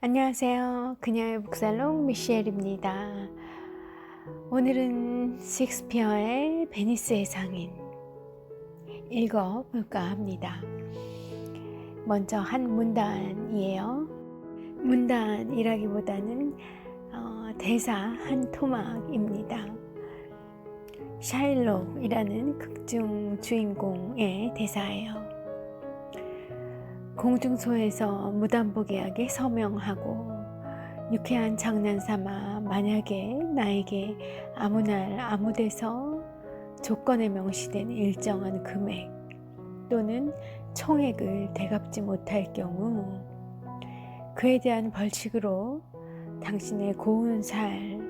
안녕하세요. 그녀의 북살롱 미셸입니다. 오늘은 셰익스피어의 베니스의 상인 읽어볼까 합니다. 먼저 한 문단이에요. 문단이라기보다는 대사 한 토막입니다. 샤일록이라는 극중 주인공의 대사예요. 공중소에서 무단복귀하게 서명하고 유쾌한 장난삼아 만약에 나에게 아무 날 아무 데서 조건에 명시된 일정한 금액 또는 총액을 대갚지 못할 경우 그에 대한 벌칙으로 당신의 고운 살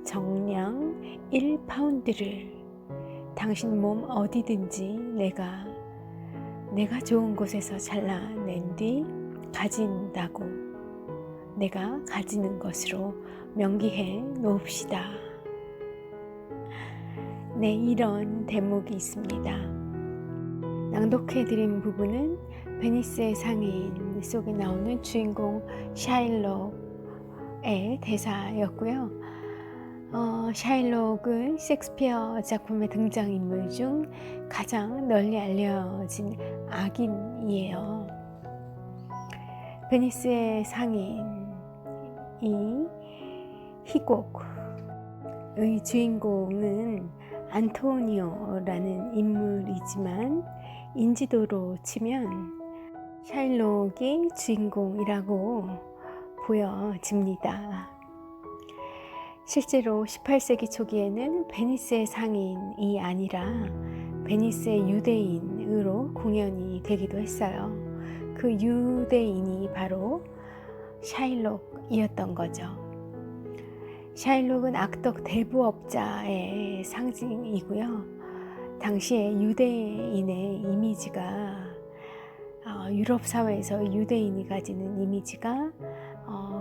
정량 1파운드를 당신 몸 어디든지 내가 좋은 곳에서 잘라낸 뒤 가진다고 내가 가지는 것으로 명기해 놓읍시다. 네, 이런 대목이 있습니다. 낭독해드린 부분은 베니스의 상인 속에 나오는 주인공 샤일록의 대사였고요. 샤일록은 셰익스피어 작품의 등장인물 중 가장 널리 알려진 악인이에요. 베니스의 상인이 희곡의 주인공은 안토니오라는 인물이지만 인지도로 치면 샤일록이 주인공이라고 보여집니다. 실제로 18세기 초기에는 베니스의 상인이 아니라 베니스의 유대인으로 공연이 되기도 했어요. 그 유대인이 바로 샤일록이었던 거죠. 샤일록은 악덕 대부업자의 상징이고요. 당시에 유대인의 이미지가 유럽 사회에서 유대인이 가지는 이미지가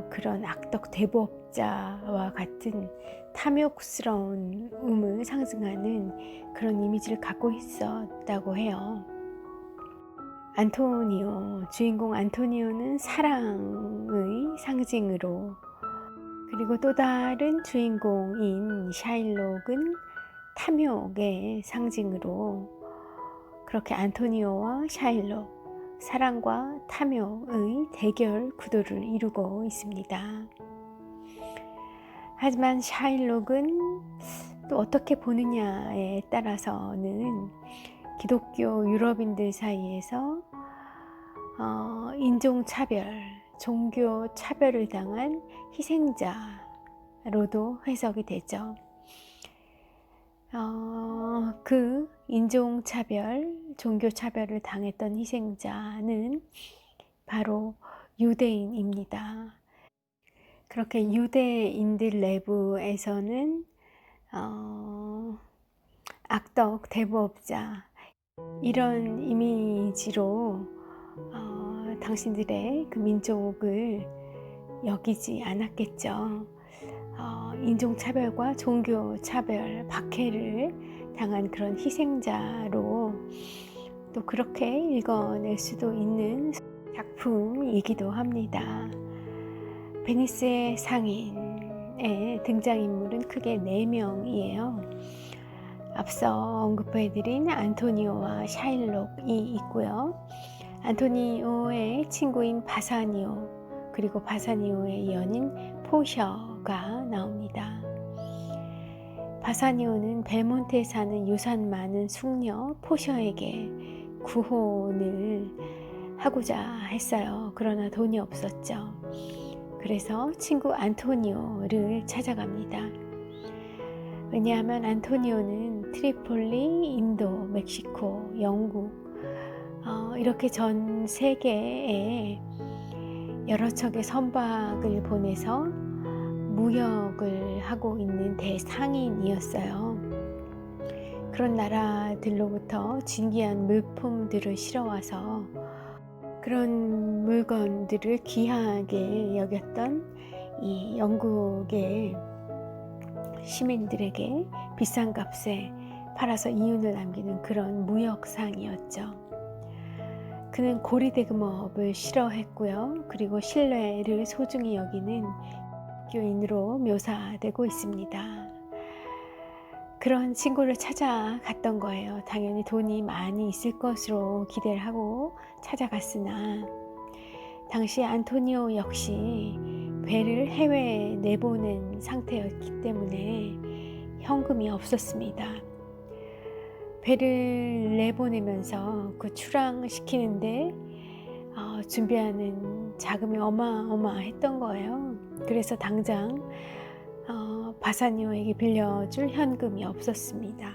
그런 악덕 대부업자와 같은 탐욕스러움을 상징하는 그런 이미지를 갖고 있었다고 해요. 주인공 안토니오는 사랑의 상징으로, 그리고 또 다른 주인공인 샤일록은 탐욕의 상징으로, 그렇게 안토니오와 샤일록, 사랑과 탐욕의 대결 구도를 이루고 있습니다. 하지만 샤일록은 또 어떻게 보느냐에 따라서는 기독교 유럽인들 사이에서 인종차별, 종교차별을 당한 희생자로도 해석이 되죠. 그 인종차별, 종교차별을 당했던 희생자는 바로 유대인입니다. 그렇게 유대인들 내부에서는 악덕 대부업자 이런 이미지로 당신들의 그 민족을 여기지 않았겠죠. 인종차별과 종교차별, 박해를 당한 그런 희생자로 또 그렇게 읽어낼 수도 있는 작품이기도 합니다. 베니스의 상인의 등장인물은 크게 4명이에요. 앞서 언급해드린 안토니오와 샤일록이 있고요. 안토니오의 친구인 바사니오, 그리고 바사니오의 연인 포셔가 나옵니다. 바사니오는 벨몬트에 사는 유산 많은 숙녀 포셔에게 구혼을 하고자 했어요. 그러나 돈이 없었죠. 그래서 친구 안토니오를 찾아갑니다. 왜냐하면 안토니오는 트리폴리, 인도, 멕시코, 영국 이렇게 전 세계에 여러 척의 선박을 보내서 무역을 하고 있는 대상인이었어요. 그런 나라들로부터 진귀한 물품들을 실어와서 그런 물건들을 귀하게 여겼던 이 영국의 시민들에게 비싼 값에 팔아서 이윤을 남기는 그런 무역상이었죠. 그는 고리대금업을 싫어했고요. 그리고 신뢰를 소중히 여기는 교인으로 묘사되고 있습니다. 그런 친구를 찾아갔던 거예요. 당연히 돈이 많이 있을 것으로 기대를 하고 찾아갔으나 당시 안토니오 역시 배를 해외에 내보낸 상태였기 때문에 현금이 없었습니다. 배를 내보내면서 그 출항시키는데 준비하는 자금이 어마어마했던 거예요. 그래서 당장 바사니오에게 빌려줄 현금이 없었습니다.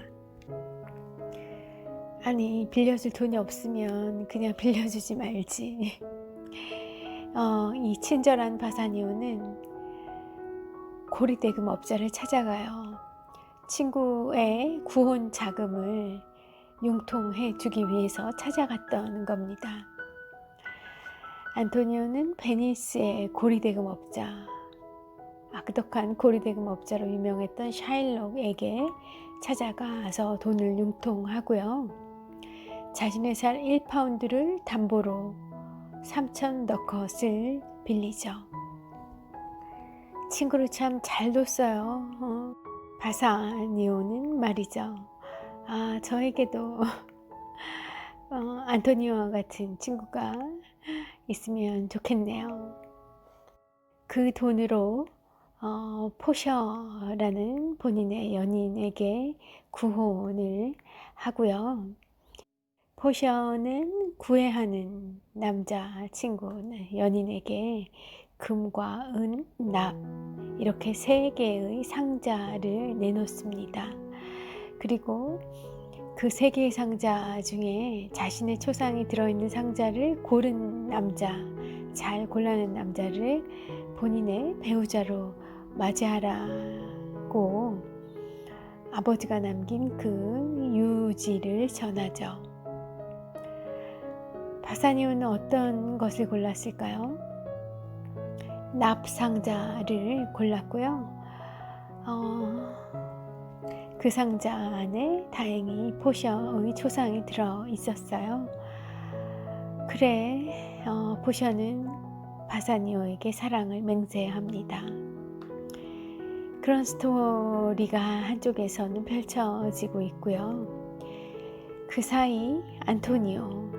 아니, 빌려줄 돈이 없으면 그냥 빌려주지 말지. 이 친절한 바사니오는 고리대금 업자를 찾아가요. 친구의 구혼 자금을 융통해 주기 위해서 찾아갔던 겁니다. 안토니오는 베니스의 고리대금 업자, 악독한 고리대금 업자로 유명했던 샤일록에게 찾아가서 돈을 융통하고요. 자신의 살 1파운드를 담보로 3,000 더컷을 빌리죠. 친구를 참 잘 뒀어요. 바사니오는 말이죠. 저에게도 안토니오와 같은 친구가 있으면 좋겠네요. 그 돈으로 포셔라는 본인의 연인에게 구혼을 하고요. 포셔는 구애하는 남자 친구 연인에게 금과 은, 납 이렇게 3개의 상자를 내놓습니다. 그리고 그 3개의 상자 중에 자신의 초상이 들어있는 상자를 고른 남자, 잘 골라낸 남자를 본인의 배우자로 맞이하라고 아버지가 남긴 그 유지를 전하죠. 바사니오는 어떤 것을 골랐을까요? 납상자를 골랐고요. 그 상자 안에 다행히 포셔의 초상이 들어 있었어요. 그래, 포셔는 바사니오에게 사랑을 맹세합니다. 그런 스토리가 한쪽에서는 펼쳐지고 있고요. 그 사이 안토니오,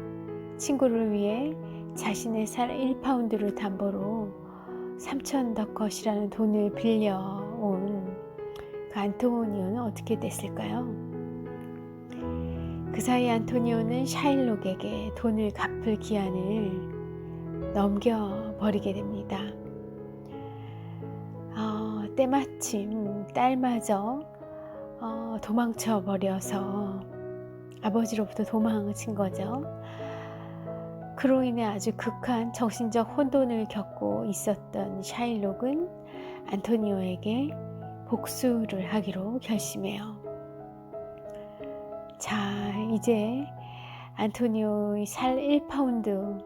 친구를 위해 자신의 살 1파운드를 담보로 3,000 더컷이라는 돈을 빌려온 그 안토니오는 어떻게 됐을까요? 그 사이 안토니오는 샤일록에게 돈을 갚을 기한을 넘겨버리게 됩니다. 때마침 딸마저 도망쳐 버려서 아버지로부터 도망친 거죠. 그로 인해 아주 극한 정신적 혼돈을 겪고 있었던 샤일록은 안토니오에게 복수를 하기로 결심해요. 자, 이제 안토니오의 살 1파운드는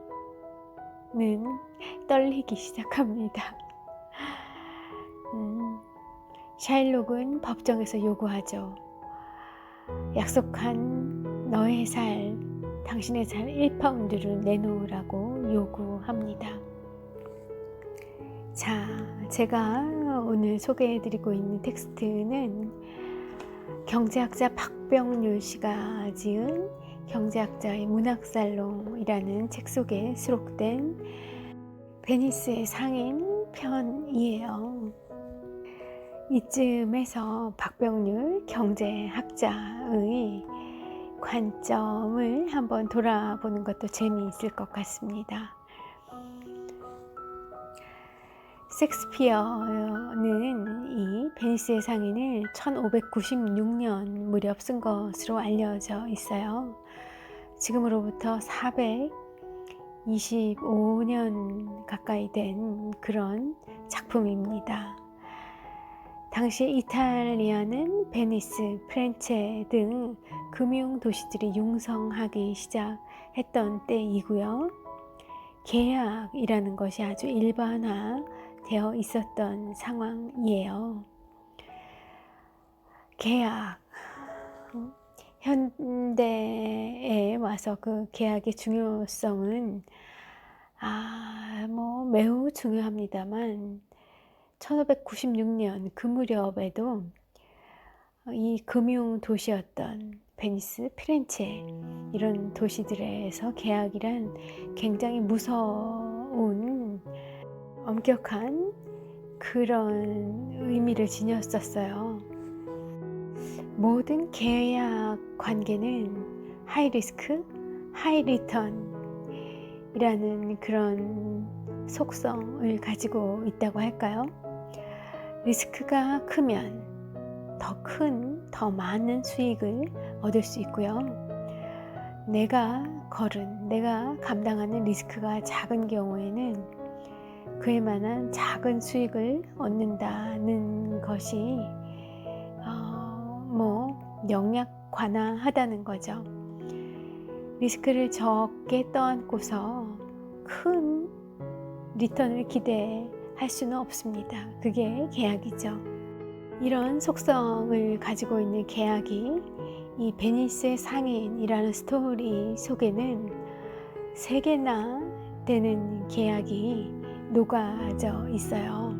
떨리기 시작합니다. 샤일록은 법정에서 요구하죠. 약속한 너의 살, 당신의 살 1파운드를 내놓으라고 요구합니다. 자, 제가 오늘 소개해드리고 있는 텍스트는 경제학자 박병률 씨가 지은 경제학자의 문학살롱이라는 책 속에 수록된 베니스의 상인 편이에요. 이쯤에서 박병률 경제학자의 관점을 한번 돌아보는 것도 재미있을 것 같습니다. 섹스피어는 이 베니스의 상인을 1596년 무렵 쓴 것으로 알려져 있어요. 지금으로부터 425년 가까이 된 그런 작품입니다. 당시 이탈리아는 베니스, 프렌체 등 금융 도시들이 융성하기 시작했던 때이고요. 계약이라는 것이 아주 일반화되어 있었던 상황이에요. 계약, 현대에 와서 그 계약의 중요성은 뭐 매우 중요합니다만 1596년 그 무렵에도 이 금융 도시였던 베니스, 피렌체 이런 도시들에서 계약이란 굉장히 무서운 엄격한 그런 의미를 지녔었어요. 모든 계약 관계는 하이 리스크, 하이 리턴 이라는 그런 속성을 가지고 있다고 할까요? 리스크가 크면 더 많은 수익을 얻을 수 있고요. 내가 감당하는 리스크가 작은 경우에는 그에 만한 작은 수익을 얻는다는 것이 역약관화하다는 거죠. 리스크를 적게 떠안고서 큰 리턴을 기대할 수는 없습니다. 그게 계약이죠. 이런 속성을 가지고 있는 계약이 이 베니스의 상인이라는 스토리 속에는 3개나 되는 계약이 녹아져 있어요.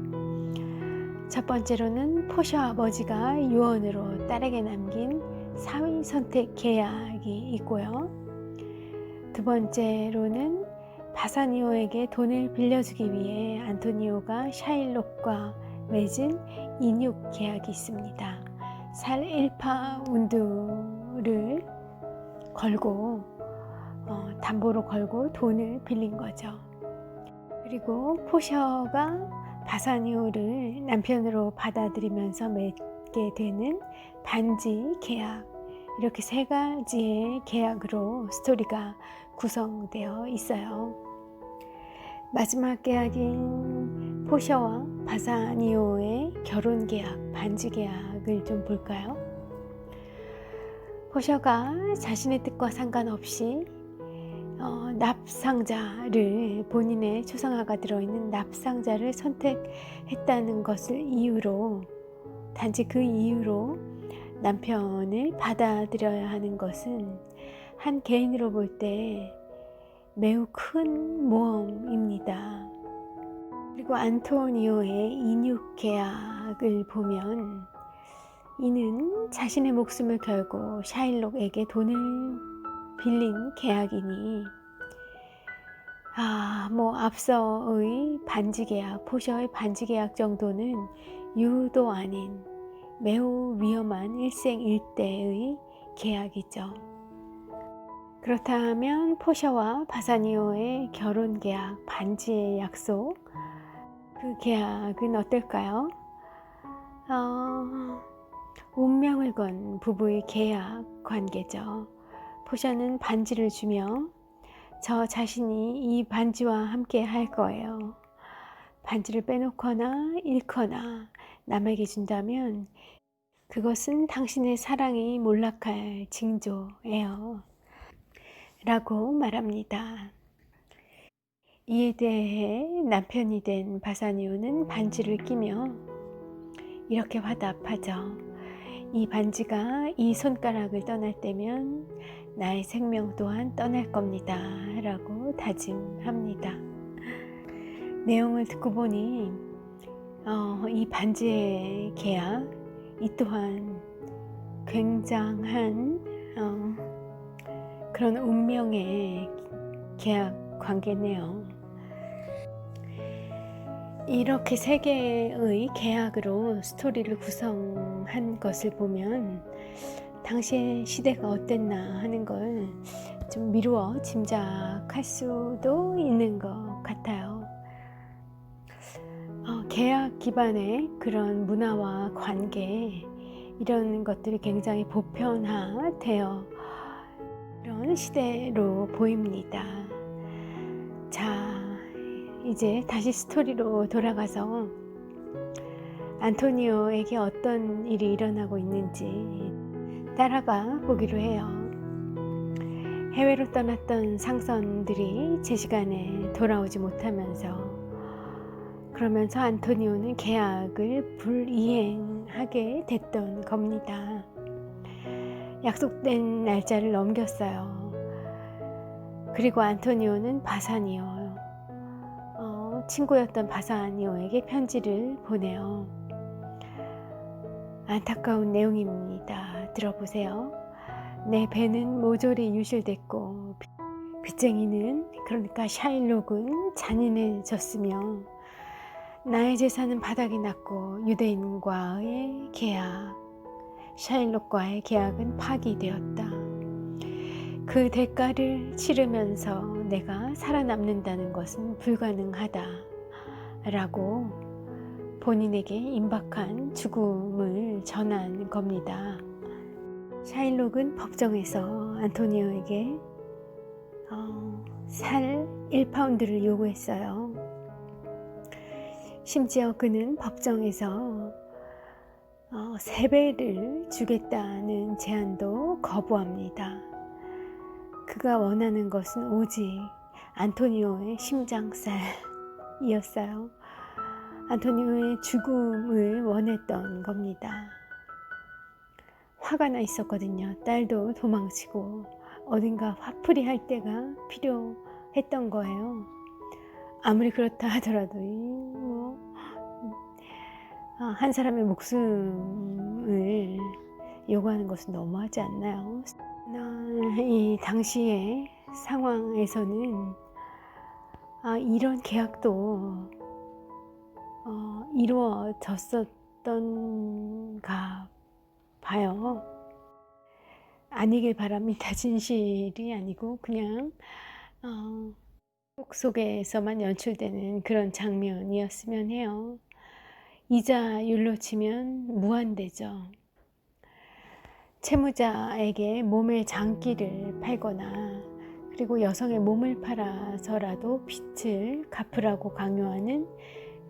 첫 번째로는 포셔 아버지가 유언으로 딸에게 남긴 사위 선택 계약이 있고요. 두 번째로는 바사니오에게 돈을 빌려주기 위해 안토니오가 샤일록과 맺은 인육 계약이 있습니다. 살 1파운드를 걸고 담보로 걸고 돈을 빌린 거죠. 그리고 포셔가 바사니오를 남편으로 받아들이면서 맺게 되는 반지 계약, 이렇게 3가지의 계약으로 스토리가 구성되어 있어요. 마지막 계약인 포셔와 바사니오의 결혼 계약, 반지 계약을 좀 볼까요? 포셔가 자신의 뜻과 상관없이 납상자를, 본인의 초상화가 들어있는 납상자를 선택했다는 것을 이유로, 단지 그 이유로 남편을 받아들여야 하는 것은 한 개인으로 볼 때 매우 큰 모험입니다. 그리고 안토니오의 인육 계약을 보면 이는 자신의 목숨을 걸고 샤일록에게 돈을 빌린 계약이니 앞서의 반지 계약, 포셔의 반지 계약 정도는 유도 아닌 매우 위험한 일생일대의 계약이죠. 그렇다면 포셔와 바사니오의 결혼 계약, 반지의 약속, 그 계약은 어떨까요? 운명을 건 부부의 계약 관계죠. 포셔는 반지를 주며 저 자신이 이 반지와 함께 할 거예요. 반지를 빼놓거나 잃거나 남에게 준다면 그것은 당신의 사랑이 몰락할 징조예요. 라고 말합니다. 이에 대해 남편이 된 바사니오는 반지를 끼며 이렇게 화답하죠. 이 반지가 이 손가락을 떠날 때면 나의 생명 또한 떠날 겁니다. 라고 다짐합니다. 내용을 듣고 보니 이 반지의 계약, 이 또한 굉장한 그런 운명의 계약 관계네요. 이렇게 3개의 계약으로 스토리를 구성한 것을 보면 당시의 시대가 어땠나 하는 걸 좀 미루어 짐작할 수도 있는 것 같아요. 계약 기반의 그런 문화와 관계, 이런 것들이 굉장히 보편화되어 이런 시대로 보입니다. 자, 이제 다시 스토리로 돌아가서 안토니오에게 어떤 일이 일어나고 있는지 따라가 보기로 해요. 해외로 떠났던 상선들이 제 시간에 돌아오지 못하면서, 그러면서 안토니오는 계약을 불이행하게 됐던 겁니다. 약속된 날짜를 넘겼어요. 그리고 안토니오는 바사니오, 친구였던 바사니오에게 편지를 보내요. 안타까운 내용입니다. 들어보세요. 내 배는 모조리 유실됐고 빚쟁이는, 그러니까 샤일록은 잔인해졌으며 나의 재산은 바닥이 났고 유대인과의 계약, 샤일록과의 계약은 파기되었다. 그 대가를 치르면서 내가 살아남는다는 것은 불가능하다 라고 본인에게 임박한 죽음을 전한 겁니다. 샤일록은 법정에서 안토니오에게 살 1파운드를 요구했어요. 심지어 그는 법정에서 3배를 주겠다는 제안도 거부합니다. 그가 원하는 것은 오직 안토니오의 심장살이었어요. 안토니오의 죽음을 원했던 겁니다. 화가 나 있었거든요. 딸도 도망치고 어딘가 화풀이 할 때가 필요했던 거예요. 아무리 그렇다 하더라도 한 사람의 목숨을 요구하는 것은 너무하지 않나요? 이 당시의 상황에서는 이런 계약도 이루어졌었던가 봐요. 아니길 바랍니다. 진실이 아니고 그냥 속 속에서만 연출되는 그런 장면이었으면 해요. 이자율로 치면 무한대죠. 채무자에게 몸의 장기를 팔거나 그리고 여성의 몸을 팔아서라도 빚을 갚으라고 강요하는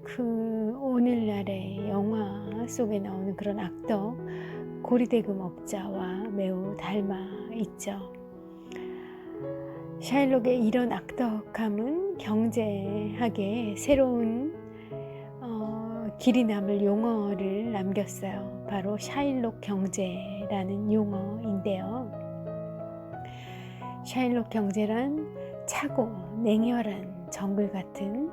그 오늘날의 영화 속에 나오는 그런 악덕 고리대금업자와 매우 닮아 있죠. 샤일록의 이런 악덕함은 경제학에 새로운 길이 남을 용어를 남겼어요. 바로 샤일록 경제라는 용어인데요. 샤일록 경제란 차고 냉혈한 정글 같은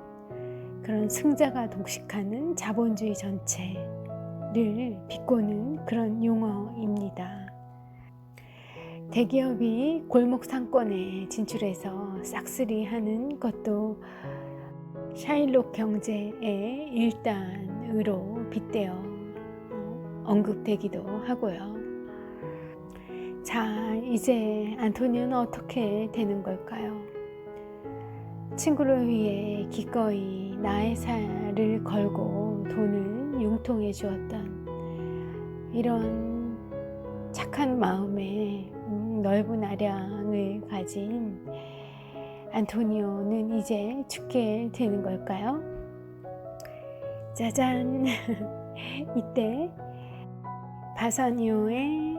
그런 승자가 독식하는 자본주의 전체를 비꼬는 그런 용어입니다. 대기업이 골목 상권에 진출해서 싹쓸이하는 것도 샤일록 경제의 일단으로 빗대어 언급되기도 하고요. 자, 이제 안토니오는 어떻게 되는 걸까요? 친구를 위해 기꺼이 나의 살을 걸고 돈을 융통해 주었던 이런 착한 마음에 넓은 아량을 가진 안토니오는 이제 죽게 되는 걸까요? 짜잔! 이때 바사니오의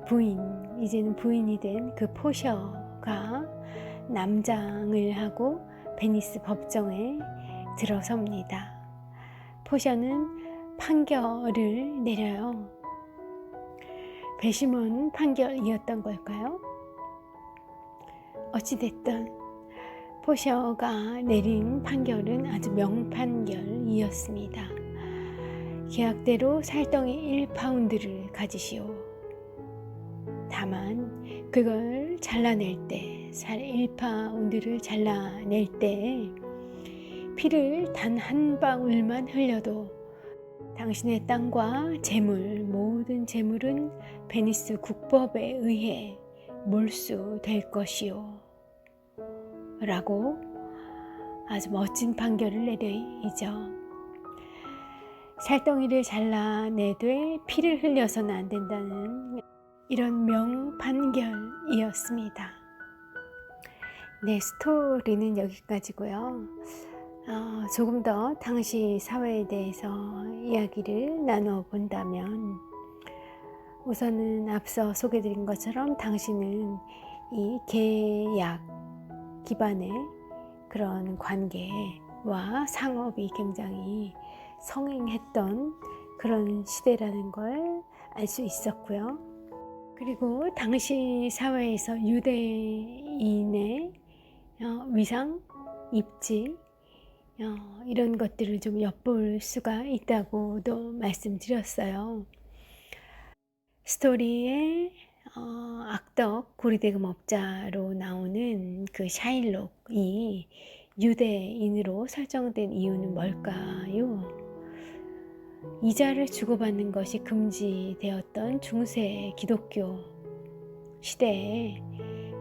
부인, 이제는 부인이 된 그 포셔가 남장을 하고 베니스 법정에 들어섭니다. 포셔는 판결을 내려요. 배심원 판결이었던 걸까요? 어찌됐든 포셔가 내린 판결은 아주 명판결이었습니다. 계약대로 살덩이 1파운드를 가지시오. 다만 그걸 잘라낼 때, 살 1파운드를 잘라낼 때 피를 단 한 방울만 흘려도 당신의 땅과 재물, 모든 재물은 베니스 국법에 의해 몰수될 것이오 라고 아주 멋진 판결을 내리죠. 살덩이를 잘라내되 피를 흘려서는 안 된다는 이런 명판결이었습니다. 네, 스토리는 여기까지고요. 조금 더 당시 사회에 대해서 이야기를 나눠본다면 우선은 앞서 소개드린 것처럼 당시는 이 계약 기반의 그런 관계와 상업이 굉장히 성행했던 그런 시대라는 걸 알 수 있었고요. 그리고 당시 사회에서 유대인의 위상, 입지, 이런 것들을 좀 엿볼 수가 있다고도 말씀드렸어요. 스토리의 악덕 고리대금업자로 나오는 그 샤일록이 유대인으로 설정된 이유는 뭘까요? 이자를 주고받는 것이 금지되었던 중세 기독교 시대에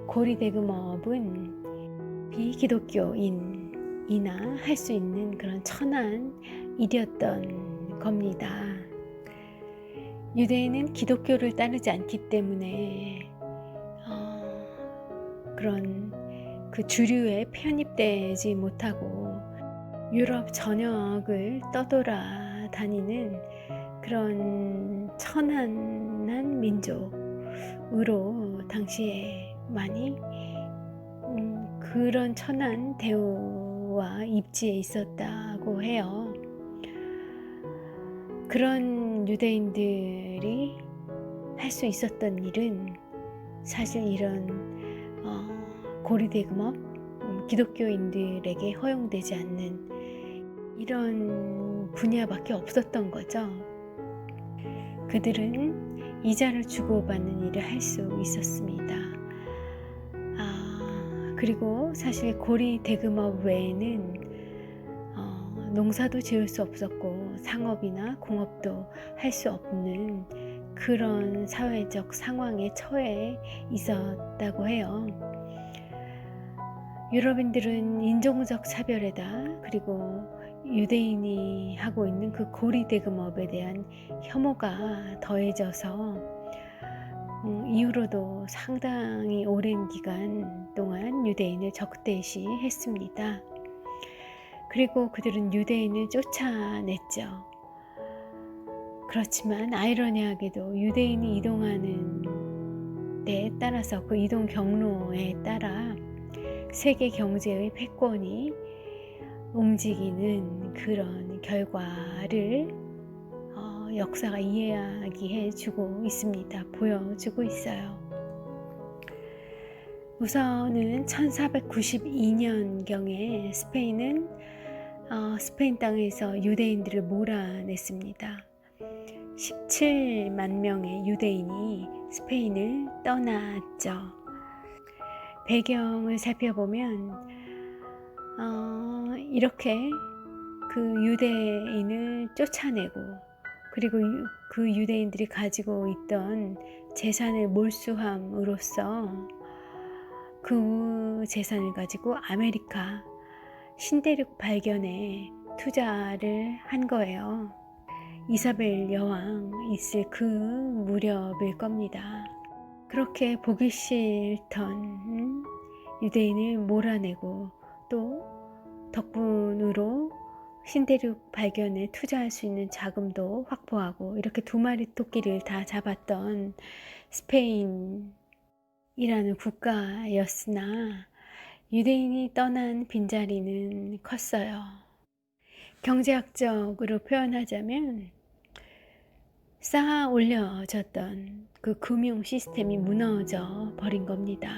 고리대금업은 비기독교인이나 할 수 있는 그런 천한 일이었던 겁니다. 유대인은 기독교를 따르지 않기 때문에 그런 그 주류에 편입되지 못하고 유럽 전역을 떠돌아다니는 그런 천한한 민족으로 당시에 많이 그런 천한 대우와 입지에 있었다고 해요. 그런 유대인들이 할 수 있었던 일은 사실 이런 고리대금업 기독교인들에게 허용되지 않는 이런 분야밖에 없었던 거죠. 그들은 이자를 주고받는 일을 할 수 있었습니다. 그리고 사실 고리대금업 외에는 농사도 지을 수 없었고 상업이나 공업도 할 수 없는 그런 사회적 상황에 처해 있었다고 해요. 유럽인들은 인종적 차별에다 그리고 유대인이 하고 있는 그 고리대금업에 대한 혐오가 더해져서 이후로도 상당히 오랜 기간 동안 유대인을 적대시했습니다. 그리고 그들은 유대인을 쫓아냈죠. 그렇지만 아이러니하게도 유대인이 이동하는 데에 따라서 그 이동 경로에 따라 세계 경제의 패권이 움직이는 그런 결과를 역사가 이야기해 주고 있습니다. 보여주고 있어요. 우선은 1492년경에 스페인은 스페인 땅에서 유대인들을 몰아냈습니다. 17만 명의 유대인이 스페인을 떠났죠. 배경을 살펴보면 이렇게 그 유대인을 쫓아내고 그리고 그 유대인들이 가지고 있던 재산을 몰수함으로써 그 재산을 가지고 아메리카 신대륙 발견에 투자를 한 거예요. 이사벨 여왕 있을 그 무렵일 겁니다. 그렇게 보기 싫던 유대인을 몰아내고 또 덕분으로 신대륙 발견에 투자할 수 있는 자금도 확보하고 이렇게 두 마리 토끼를 다 잡았던 스페인이라는 국가였으나 유대인이 떠난 빈자리는 컸어요. 경제학적으로 표현하자면 쌓아 올려졌던 그 금융 시스템이 무너져 버린 겁니다.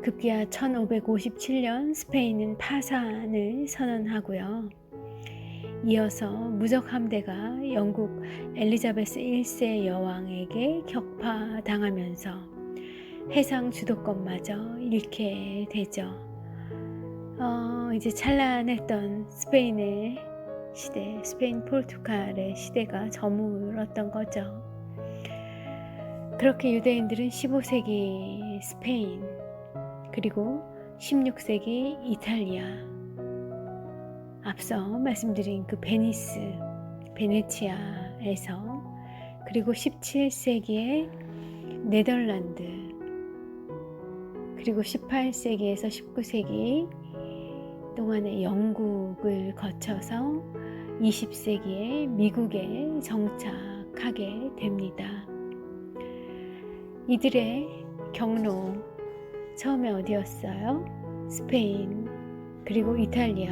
급기야 1557년 스페인은 파산을 선언하고요. 이어서 무적 함대가 영국 엘리자베스 1세 여왕에게 격파당하면서 해상 주도권마저 잃게 되죠. 이제 찬란했던 스페인의 시대, 스페인 포르투갈의 시대가 저물었던 거죠. 그렇게 유대인들은 15세기 스페인 그리고 16세기 이탈리아 앞서 말씀드린 그 베니스, 베네치아에서 그리고 17세기에 네덜란드 그리고 18세기에서 19세기 동안의 영국을 거쳐서 20세기에 미국에 정착하게 됩니다. 이들의 경로 처음에 어디였어요? 스페인 그리고 이탈리아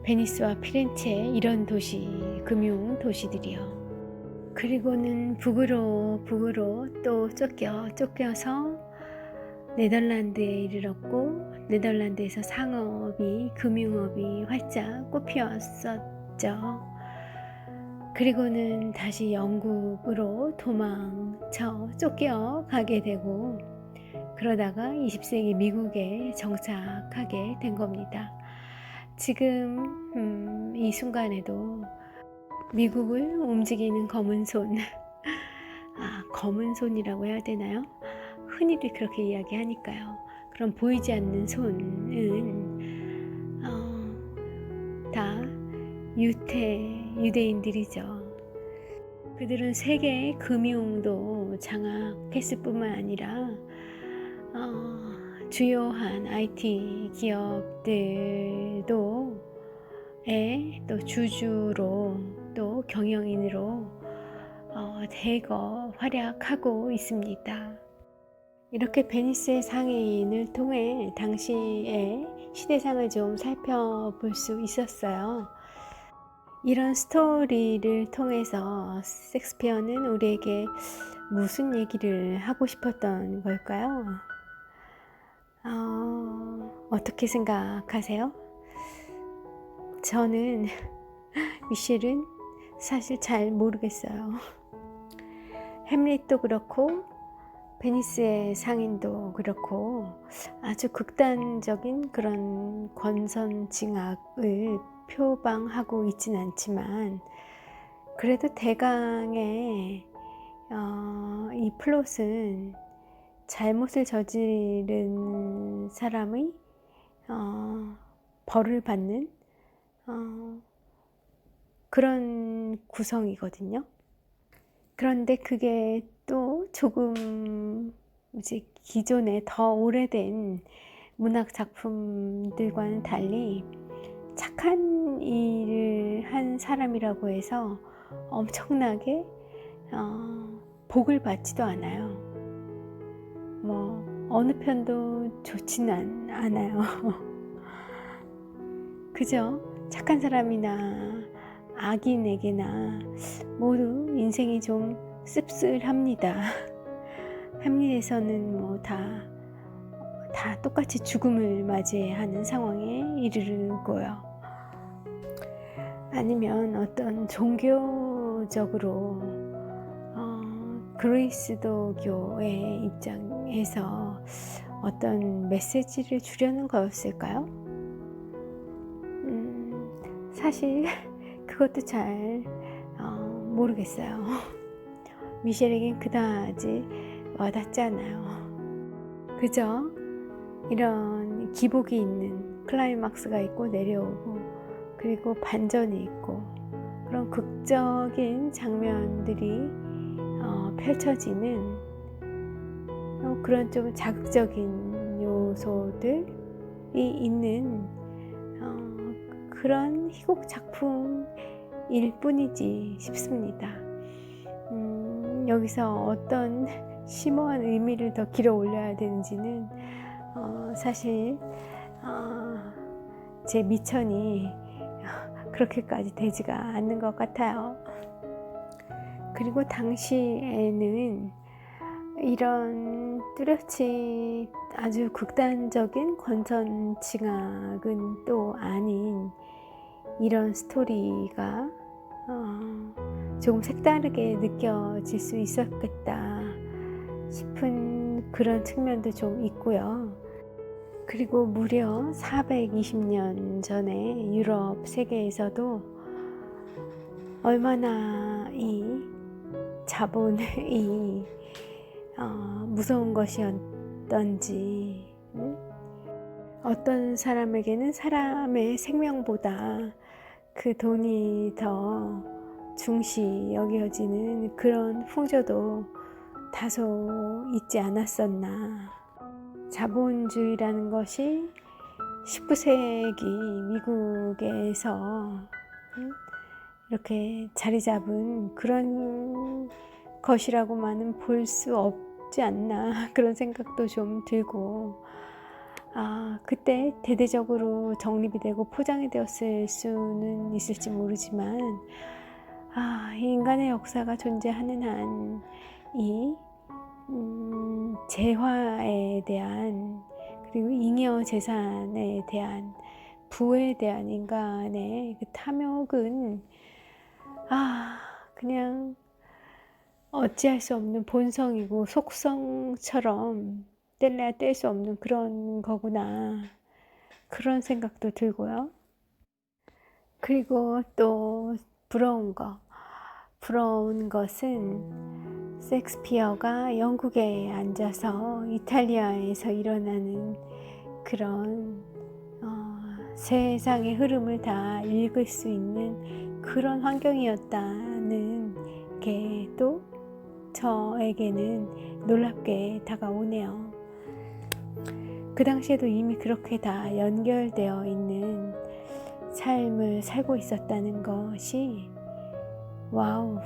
베니스와 피렌체 이런 도시 금융 도시들이요. 그리고는 북으로 또 쫓겨서 네덜란드에 이르렀고, 네덜란드에서 상업이, 금융업이 활짝 꽃피웠었죠. 그리고는 다시 영국으로 쫓겨가게 되고, 그러다가 20세기 미국에 정착하게 된 겁니다. 지금 이 순간에도 미국을 움직이는 검은 손, 검은 손이라고 해야 되나요? 흔히들 그렇게 이야기하니까요. 그럼 보이지 않는 손은 다 유대인들이죠. 그들은 세계 금융도 장악했을 뿐만 아니라 주요한 IT 기업들도 또 주주로 또 경영인으로 대거 활약하고 있습니다. 이렇게 베니스의 상인을 통해 당시의 시대상을 좀 살펴볼 수 있었어요. 이런 스토리를 통해서 셰익스피어는 우리에게 무슨 얘기를 하고 싶었던 걸까요? 어떻게 생각하세요? 저는 미셸은 사실 잘 모르겠어요. 햄릿도 그렇고 베니스의 상인도 그렇고 아주 극단적인 그런 권선징악을 표방하고 있진 않지만, 그래도 대강의 이 플롯은 잘못을 저지른 사람의 벌을 받는 그런 구성이거든요. 그런데 그게 또 조금 이제 기존의 더 오래된 문학 작품들과는 달리 착한 일을 한 사람이라고 해서 엄청나게 복을 받지도 않아요. 뭐 어느 편도 좋지는 않아요. 그죠? 착한 사람이나 악인에게나 모두 인생이 좀 씁쓸합니다. 햄릿에서는 뭐 다 똑같이 죽음을 맞이하는 상황에 이르고요. 아니면 어떤 종교적으로 그리스도교의 입장에서 어떤 메시지를 주려는 거였을까요? 사실 그것도 잘 모르겠어요. 미셸에겐 그다지 와닿지 않아요. 그저 이런 기복이 있는 클라이막스가 있고 내려오고, 그리고 반전이 있고, 그런 극적인 장면들이 펼쳐지는 그런 좀 자극적인 요소들이 있는 그런 희곡 작품일 뿐이지 싶습니다. 여기서 어떤 심오한 의미를 더 길어 올려야 되는지는 사실 제 미천이 그렇게까지 되지가 않는 것 같아요. 그리고 당시에는 이런 뚜렷이 아주 극단적인 권선징악은 또 아닌 이런 스토리가 조금 색다르게 느껴질 수 있었겠다 싶은 그런 측면도 좀 있고요. 그리고 무려 420년 전에 유럽 세계에서도 얼마나 이 자본이 무서운 것이었던지, 어떤 사람에게는 사람의 생명보다 그 돈이 더 중시 여겨지는 그런 풍조도 다소 있지 않았었나. 자본주의라는 것이 19세기 미국에서 이렇게 자리 잡은 그런 것이라고만은 볼 수 없지 않나, 그런 생각도 좀 들고, 그때 대대적으로 정립이 되고 포장이 되었을 수는 있을지 모르지만 인간의 역사가 존재하는 한 이 재화에 대한, 그리고 잉여 재산에 대한, 부에 대한 인간의 그 탐욕은 그냥 어찌할 수 없는 본성이고 속성처럼 뗄래야 뗄 수 없는 그런 거구나, 그런 생각도 들고요. 그리고 또 부러운 것은 셰익스피어가 영국에 앉아서 이탈리아에서 일어나는 그런 세상의 흐름을 다 읽을 수 있는 그런 환경이었다는 게 또 저에게는 놀랍게 다가오네요. 그 당시에도 이미 그렇게 다 연결되어 있는 삶을 살고 있었다는 것이 와우,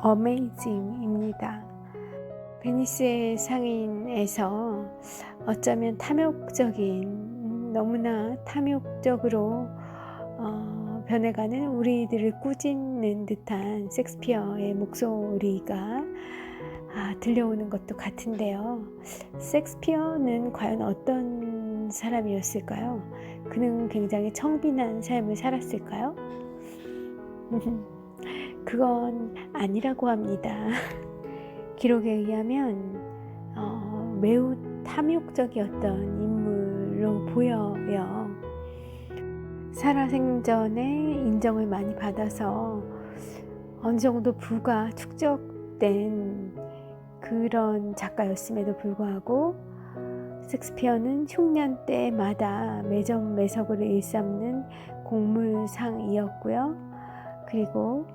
어메이징입니다. 베니스의 상인에서 어쩌면 너무나 탐욕적으로 변해가는 우리들을 꾸짖는 듯한 셰익스피어의 목소리가 들려오는 것도 같은데요. 셰익스피어는 과연 어떤 사람이었을까요? 그는 굉장히 청빈한 삶을 살았을까요? 그건 아니라고 합니다. 기록에 의하면 매우 탐욕적이었던 인물로 보여요. 살아생전에 인정을 많이 받아서 어느 정도 부가 축적된 그런 작가였음에도 불구하고 셰익스피어는 흉년 때마다 매점매석으로 일삼는 곡물상이었고요. 그리고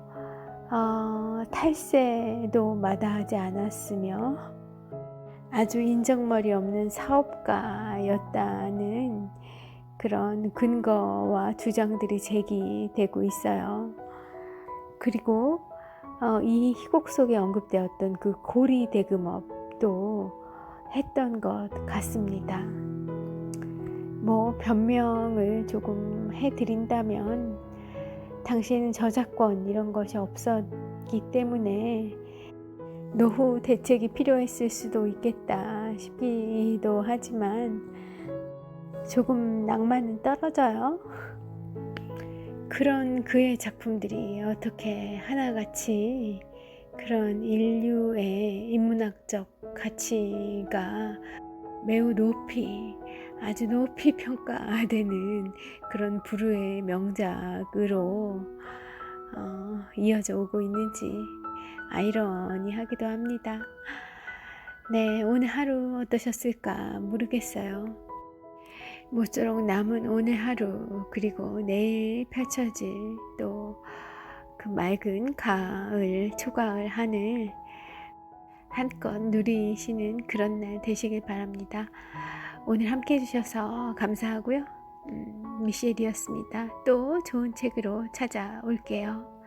탈세도 마다하지 않았으며 아주 인정머리 없는 사업가였다는 그런 근거와 주장들이 제기되고 있어요. 그리고 이 희곡 속에 언급되었던 그 고리 대금업도 했던 것 같습니다. 변명을 조금 해드린다면 당시에는 저작권 이런 것이 없었기 때문에 노후 대책이 필요했을 수도 있겠다 싶기도 하지만 조금 낭만은 떨어져요. 그런 그의 작품들이 어떻게 하나같이 그런 인류의 인문학적 가치가 매우 아주 높이 평가되는 그런 부류의 명작으로 이어져 오고 있는지 아이러니하기도 합니다. 네, 오늘 하루 어떠셨을까 모르겠어요. 모쪼록 남은 오늘 하루, 그리고 내일 펼쳐질 또 그 맑은 가을, 초가을 하늘 한껏 누리시는 그런 날 되시길 바랍니다. 오늘 함께 해주셔서 감사하고요. 미셸이었습니다. 또 좋은 책으로 찾아올게요.